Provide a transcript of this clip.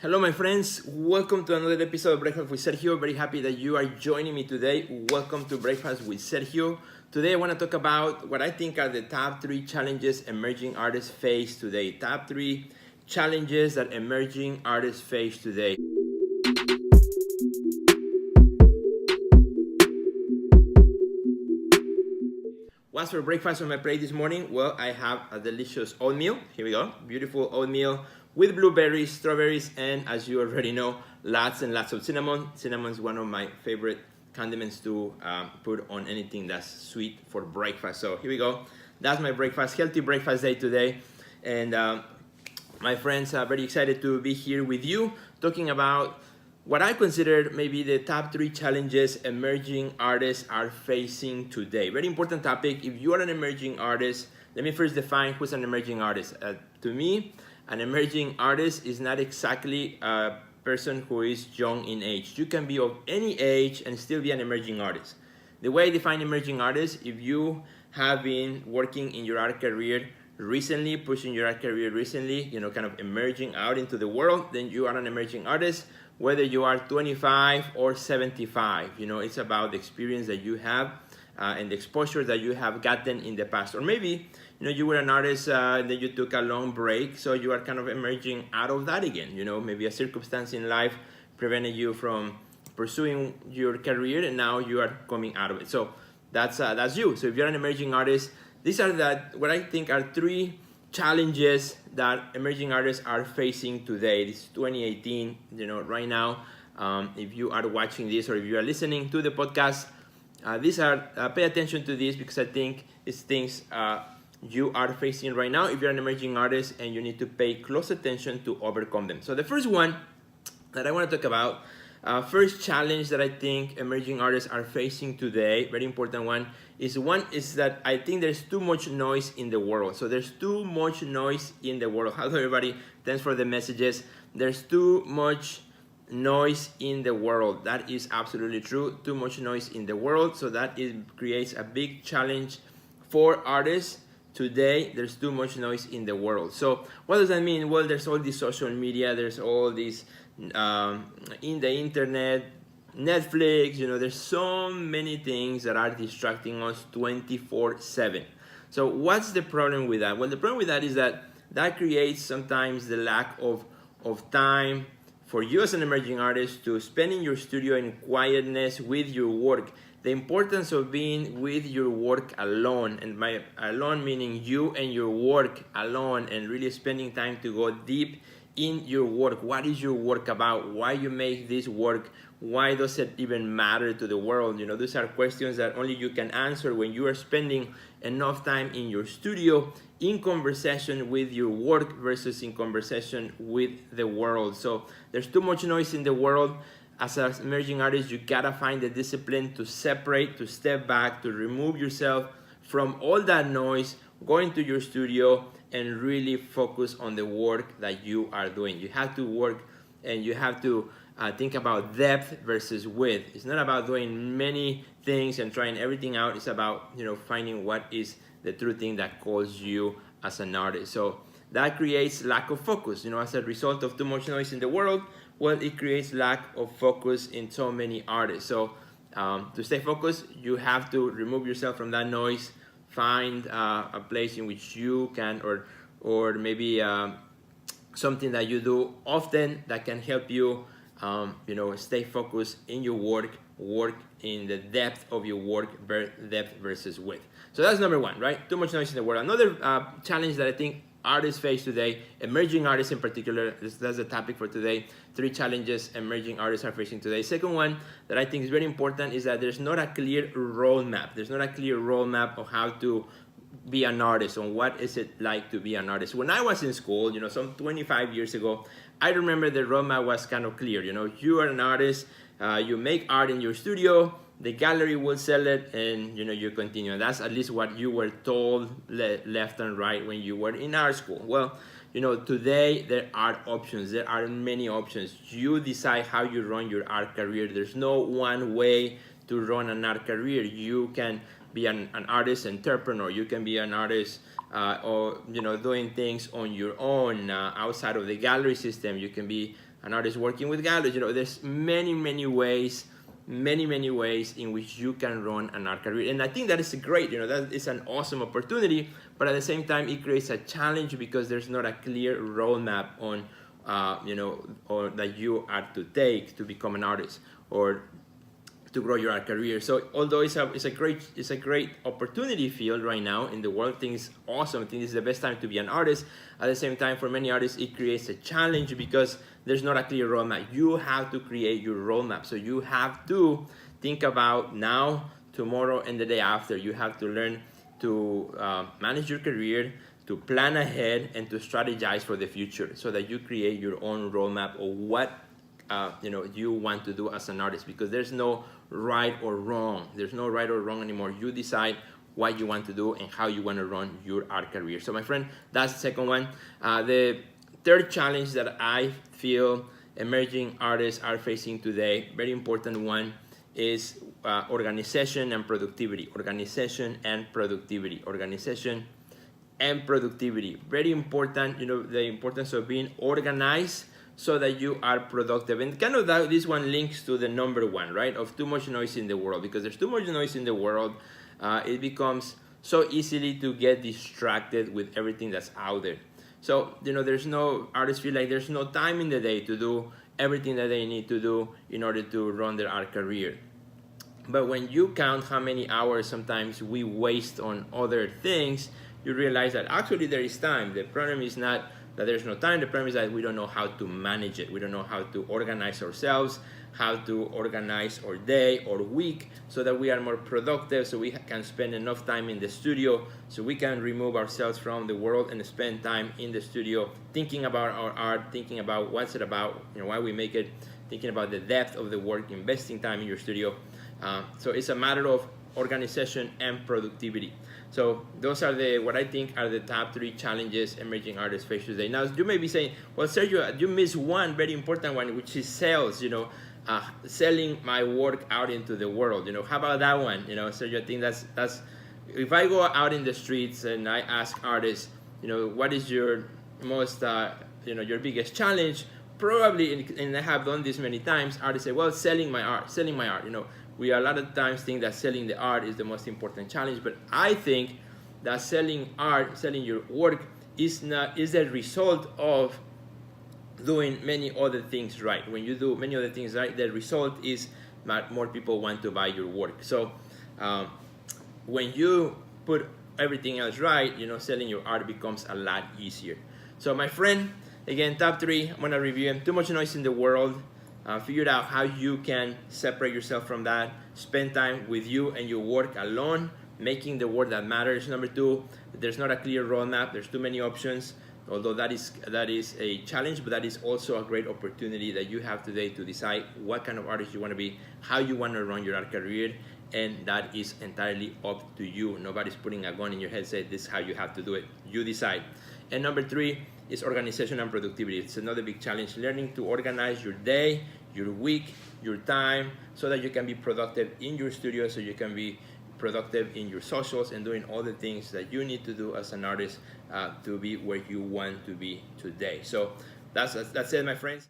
Hello, my friends. Welcome to another episode of Breakfast with Sergio. Very happy that you are joining me today. Welcome to Breakfast with Sergio. Today, I want to talk about what I think are the top 3 challenges emerging artists face today. Top 3 challenges that emerging artists face today. What's for breakfast on my plate this morning? Well, I have a delicious oatmeal. Here we go. Beautiful oatmeal with blueberries, strawberries, and as you already know, lots and lots of cinnamon. Cinnamon is one of my favorite condiments to put on anything that's sweet for breakfast. So here we go. That's my breakfast, healthy breakfast day today. And my friends are very excited to be here with you talking about what I consider maybe the top 3 challenges emerging artists are facing today. Very important topic. If you are an emerging artist, let me first define who's an emerging artist. To me, an emerging artist is not exactly a person who is young in age. You can be of any age and still be an emerging artist. The way I define emerging artist, if you have been working in your art career recently, pushing your art career recently, kind of emerging out into the world, then you are an emerging artist. Whether you are 25 or 75, it's about the experience that you have and the exposure that you have gotten in the past. Or maybe, you were an artist that you took a long break, so you are kind of emerging out of that again. Maybe a circumstance in life prevented you from pursuing your career, and now you are coming out of it. So that's you. So if you're an emerging artist, these are what I think are 3 challenges that emerging artists are facing today. This is 2018, right now. If you are watching this or if you are listening to the podcast, pay attention to this because I think it's things you are facing right now if you're an emerging artist, and you need to pay close attention to overcome them. So the first one that I want to talk about, first challenge that I think emerging artists are facing today, very important one, is that I think there's too much noise in the world. So there's too much noise in the world. Hello, everybody. Thanks for the messages. There's too much noise in the world. That is absolutely true. Too much noise in the world. So that creates a big challenge for artists. Today, there's too much noise in the world. So what does that mean? Well, there's all this social media. There's all this in the internet, Netflix, there's so many things that are distracting us 24/7. So what's the problem with that? Well, the problem with that is that creates sometimes the lack of time for you as an emerging artist to spend in your studio in quietness with your work. The importance of being with your work alone, and by alone meaning you and your work alone, and really spending time to go deep in your work. What is your work about? Why you make this work? Why does it even matter to the world? These are questions that only you can answer when you are spending enough time in your studio in conversation with your work versus in conversation with the world. So there's too much noise in the world. As an emerging artist, you gotta find the discipline to separate, to step back, to remove yourself from all that noise, go into your studio and really focus on the work that you are doing. You have to work and you have to think about depth versus width. It's not about doing many things and trying everything out. It's about finding what is the true thing that calls you as an artist. So that creates lack of focus. As a result of too much noise in the world, well, it creates lack of focus in so many artists. So to stay focused, you have to remove yourself from that noise. Find a place in which you can, or maybe something that you do often that can help you, stay focused in your work in the depth of your work, depth versus width. So that's number 1, right? Too much noise in the world. Another challenge that I think artists face today, emerging artists in particular, that's the topic for today, 3 challenges emerging artists are facing today. Second one that I think is very important is that there's not a clear roadmap. There's not a clear roadmap of how to be an artist, on what is it like to be an artist. When I was in school, some 25 years ago, I remember the roadmap was kind of clear. You are an artist, you make art in your studio, the gallery will sell it, and you continue. That's at least what you were told left and right when you were in art school. Well, today there are options. There are many options. You decide how you run your art career. There's no one way to run an art career. You can be an artist entrepreneur. You can be an artist or doing things on your own outside of the gallery system. You can be an artist working with galleries. There's many ways, many ways in which you can run an art career, and I think that is great. That is an awesome opportunity, but at the same time it creates a challenge because there's not a clear roadmap on or that you are to take to become an artist or to grow your art career. So although it's a great opportunity field right now in the world, I think it's awesome. I think this is the best time to be an artist. At the same time, for many artists, it creates a challenge because there's not a clear roadmap. You have to create your roadmap. So you have to think about now, tomorrow, and the day after. You have to learn to manage your career, to plan ahead, and to strategize for the future so that you create your own roadmap of what you want to do as an artist, because there's no right or wrong. There's no right or wrong anymore. You decide what you want to do and how you want to run your art career. So my friend, that's the second one. The third challenge that I feel emerging artists are facing today, very important one, is organization and productivity. Organization and productivity. Organization and productivity. Very important, the importance of being organized so that you are productive. And kind of this one links to the number one, right? Of too much noise in the world. Because there's too much noise in the world, it becomes so easily to get distracted with everything that's out there. So, artists feel like there's no time in the day to do everything that they need to do in order to run their art career. But when you count how many hours sometimes we waste on other things, you realize that actually there is time. The problem is not that there's no time. The problem is that we don't know how to manage it. We don't know how to organize ourselves, how to organize our day or week so that we are more productive, so we can spend enough time in the studio, so we can remove ourselves from the world and spend time in the studio thinking about our art, thinking about what's it about, why we make it, thinking about the depth of the work, investing time in your studio. So it's a matter of organization and productivity. So those are what I think are the top three challenges emerging artists face today. Now you may be saying, well, Sergio, you missed one very important one, which is sales. Selling my work out into the world. How about that one? Sergio, I think that's if I go out in the streets and I ask artists, what is your most your biggest challenge? Probably, and I have done this many times, artists say, well, selling my art. We a lot of times think that selling the art is the most important challenge, but I think that selling art, selling your work is the result of doing many other things right. When you do many other things right, the result is more people want to buy your work. So when you put everything else right, selling your art becomes a lot easier. So my friend, again, top three, I'm gonna review them. Too much noise in the world. Figure out how you can separate yourself from that. Spend time with you and your work alone, making the work that matters. Number two, there's not a clear roadmap. There's too many options. Although that is a challenge, but that is also a great opportunity that you have today to decide what kind of artist you want to be, how you want to run your art career, and that is entirely up to you. Nobody's putting a gun in your head saying this is how you have to do it. You decide. And number three is organization and productivity. It's another big challenge, learning to organize your day, your week, your time, so that you can be productive in your studio, so you can be productive in your socials and doing all the things that you need to do as an artist to be where you want to be today. So that's it, my friends.